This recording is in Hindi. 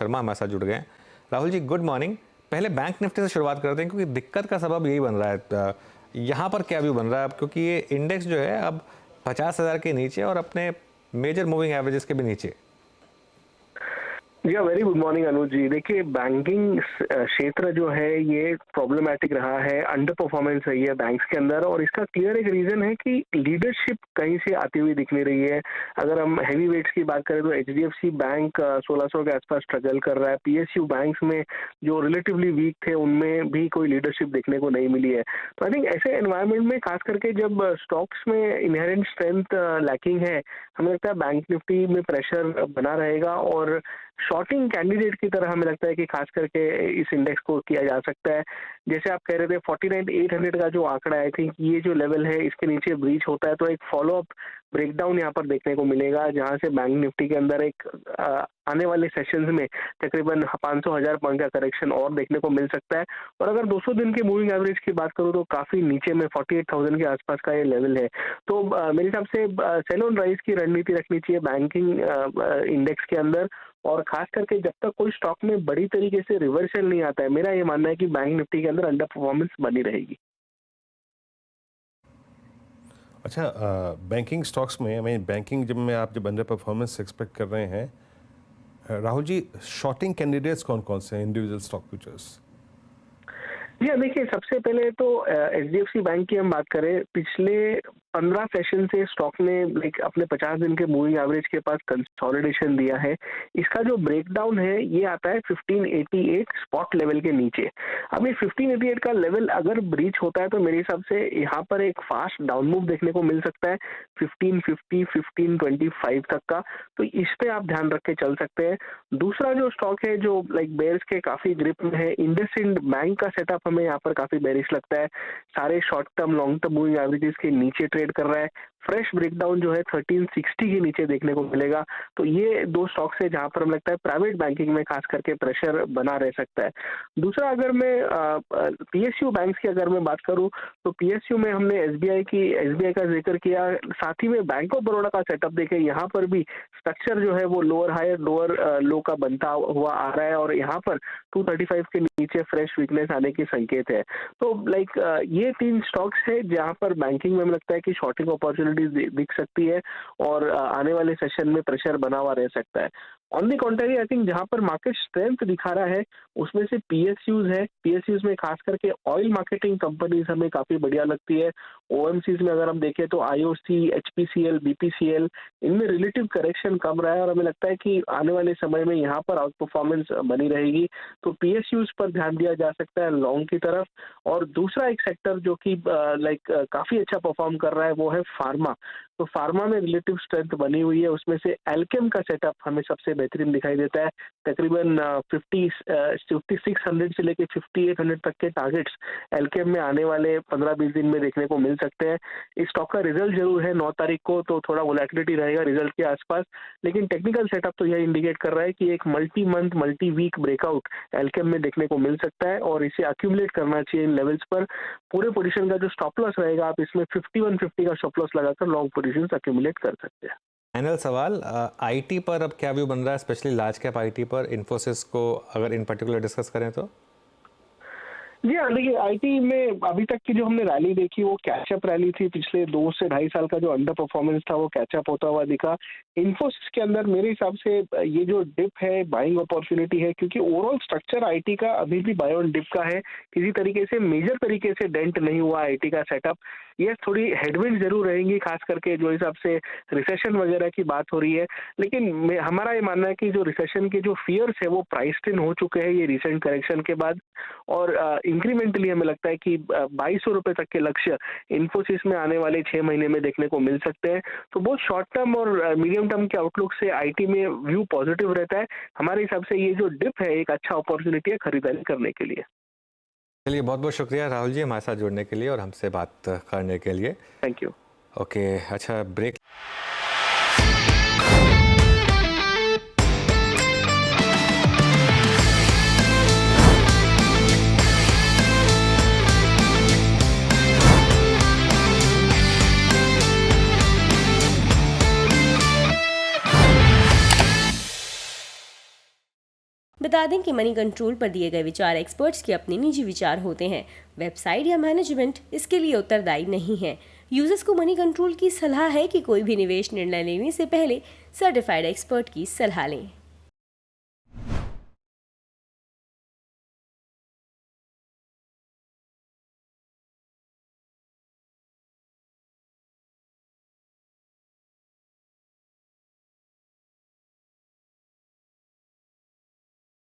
शर्मा हमारे साथ जुड़ गए हैं। Rahul ji good morning. पहले बैंक निफ्टी से शुरुआत करते हैं क्योंकि दिक्कत का सबब यही बन रहा है। यहाँ पर क्या व्यू बन रहा है अब, क्योंकि ये इंडेक्स जो है अब 50,000 के नीचे और अपने मेजर मूविंग एवरेजेस के भी नीचे। जी वेरी गुड मॉर्निंग अनुज जी। देखिए बैंकिंग क्षेत्र जो है ये प्रॉब्लमेटिक रहा है, अंडर परफॉर्मेंस रही है बैंक्स के अंदर, और इसका क्लियर एक रीजन है कि लीडरशिप कहीं से आती हुई दिख नहीं रही है। अगर हम हैवी वेट्स की बात करें तो एचडीएफसी बैंक 1600 के आसपास स्ट्रगल कर रहा है। पीएसयू बैंक्स में जो रिलेटिवली वीक थे उनमें भी कोई लीडरशिप देखने को नहीं मिली है। तो आई थिंक ऐसे एनवायरमेंट में खास करके जब स्टॉक्स में इनहेरेंट स्ट्रेंथ लैकिंग है, हमें लगता है बैंक निफ्टी में प्रेशर बना रहेगा और शॉर्टिंग कैंडिडेट की तरह हमें लगता है कि खास करके इस इंडेक्स को किया जा सकता है। जैसे आप कह रहे थे 49,800 का जो आंकड़ा है, आई थिंक ये जो लेवल है इसके नीचे ब्रीच होता है तो एक फॉलोअप ब्रेकडाउन यहाँ पर देखने को मिलेगा, जहां से बैंक निफ्टी के अंदर एक आने वाले सेशंस में तकरीबन 500,000 पॉइंट का करेक्शन और देखने को मिल सकता है। और अगर 200 दिन के मूविंग एवरेज की बात करूं तो काफी नीचे में 48,000 के आसपास का ये लेवल है। तो मेरे हिसाब से सेल ऑन राइज की रणनीति रखनी चाहिए बैंकिंग इंडेक्स के अंदर, और खास करके जब तक कोई स्टॉक में बड़ी तरीके से रिवर्सल नहीं आता है, मेरा ये मानना है कि बैंक निफ्टी के अंदर अंडर परफॉर्मेंस बनी रहेगी। अच्छा, बैंकिंग स्टॉक्स में मैं बैंकिंग जब अंडर परफॉर्मेंस एक्सपेक्ट कर रहे हैं, राहुल जी शॉर्टिंग कैंडिडेट्स कौन कौन से हैं इंडिविजुअल स्टॉक फ्यूचर्स? जी देखिए, सबसे पहले तो एचडीएफसी बैंक की हम बात करें, पिछले 15 सेशन से स्टॉक ने अपने 50 दिन के मूविंग एवरेज के पास कंसोलिडेशन दिया है। इसका जो ब्रेकडाउन है ये आता है 1588 स्पॉट लेवल के नीचे। अब ये 1588 का लेवल अगर ब्रीच होता है तो मेरे हिसाब से यहाँ पर एक फास्ट डाउन मूव देखने को मिल सकता है 1550 1525 तक का, तो इस पे आप ध्यान रख के चल सकते हैं। दूसरा जो स्टॉक है जो बेयर्स के काफी ग्रिप में है, इंडसइंड बैंक का सेटअप हमें यहाँ पर काफी बेरिश लगता है। सारे short term long term moving averages के नीचे ट्रेड कर रहा है। फ्रेश ब्रेकडाउन जो है 1360 के नीचे देखने को मिलेगा। तो ये दो स्टॉक्स है जहां पर हमें लगता है प्राइवेट बैंकिंग में खास करके प्रेशर बना रह सकता है। दूसरा, अगर मैं पीएसयू बैंक्स की अगर मैं बात करूं तो पीएसयू में हमने एसबीआई का जिक्र किया, साथ ही में बैंक ऑफ बड़ौदा का सेटअप देखे, यहाँ पर भी स्ट्रक्चर जो है वो लोअर हाई लोअर लो का बनता हुआ आ रहा है और यहाँ पर 235 के नीचे फ्रेश वीकनेस आने की संकेत है। तो ये तीन स्टॉक्स है जहां पर बैंकिंग में हमें लगता है कि शॉर्टिंग अपॉर्चुनिटी दिख सकती है और आने वाले सेशन में प्रेशर बना हुआ रह सकता है। ऑन दी कॉन्ट्री, आई थिंक जहां पर मार्केट स्ट्रेंथ दिखा रहा है उसमें से पीएसयूज है। पीएसयूज में खास करके ऑयल मार्केटिंग कंपनीज हमें काफी बढ़िया लगती है। ओएमसीज में अगर हम देखें तो आईओसी, एचपीसीएल, बीपीसीएल, इनमें रिलेटिव करेक्शन कम रहा है और हमें लगता है कि आने वाले समय में यहाँ पर आउट परफॉर्मेंस बनी रहेगी। तो पीएसयूज पर ध्यान दिया जा सकता है लॉन्ग की तरफ। और दूसरा एक सेक्टर जो कि काफी अच्छा परफॉर्म कर रहा है वो है फार्मा। तो फार्मा में रिलेटिव स्ट्रेंथ बनी हुई है, उसमें से एल्केम का सेटअप हमें सबसे बेहतरीन दिखाई देता है। तकरीबन 5600 से लेकर 5800 तक के टारगेट्स एल्केम में आने वाले 15-20 दिन में देखने को मिल सकते हैं। इस स्टॉक का रिजल्ट जरूर है 9 तारीख को, तो थोड़ा वोलेटिलिटी रहेगा रिजल्ट के आसपास, लेकिन टेक्निकल सेटअप तो यह इंडिकेट कर रहा है कि एक multi month multi week breakout Alkem में देखने को मिल सकता है और इसे अक्यूमुलेट करना चाहिए इन लेवल्स पर। पूरे पोजीशन का जो स्टॉप लॉस रहेगा, आप इसमें 5150 का स्टॉप लॉस लगाकर लॉन्ग पोजीशन अक्यूमुलेट कर सकते हैं। फाइनल सवाल, आईटी पर अब क्या व्यू बन रहा है, स्पेशली लार्ज कैप आईटी पर, इन्फोसिस को अगर इन पर्टिकुलर डिस्कस करें तो? जी हाँ, देखिए आईटी में अभी तक की जो हमने रैली देखी वो कैचअप रैली थी। पिछले 2 से 2.5 साल का जो अंडर परफॉर्मेंस था वो कैचअप होता हुआ दिखा। इन्फोसिस के अंदर मेरे हिसाब से ये जो डिप है बाइंग अपॉर्चुनिटी है, क्योंकि ओवरऑल स्ट्रक्चर आईटी का अभी भी बाय ऑन डिप का है। किसी तरीके से मेजर तरीके से डेंट नहीं हुआ आईटी का सेटअप। ये थोड़ी हेडविंड जरूर रहेंगी खास करके जो हिसाब से रिसेशन वगैरह की बात हो रही है, लेकिन हमारा ये मानना है कि जो रिसेशन के जो फियर्स है वो प्राइस्ड इन हो चुके हैं ये रिसेंट करेक्शन के बाद। और इंक्रीमेंटली हमें लगता है कि 2200 रुपए तक के लक्ष्य इन्फोसिस में आने वाले 6 महीने में देखने को मिल सकते हैं। तो बहुत शॉर्ट टर्म और मीडियम टर्म के आउटलुक से आईटी में व्यू पॉजिटिव रहता है। हमारे हिसाब से ये जो डिप है एक अच्छा अपॉर्चुनिटी है खरीदारी करने के लिए। चलिए, बहुत बहुत शुक्रिया राहुल जी हमारे साथ जुड़ने के लिए और हमसे बात करने के लिए। Thank you. ओके, अच्छा ब्रेक। बता दें कि मनी कंट्रोल पर दिए गए विचार एक्सपर्ट्स के अपने निजी विचार होते हैं। वेबसाइट या मैनेजमेंट इसके लिए उत्तरदायी नहीं है। यूजर्स को मनी कंट्रोल की सलाह है कि कोई भी निवेश निर्णय लेने से पहले सर्टिफाइड एक्सपर्ट की सलाह लें।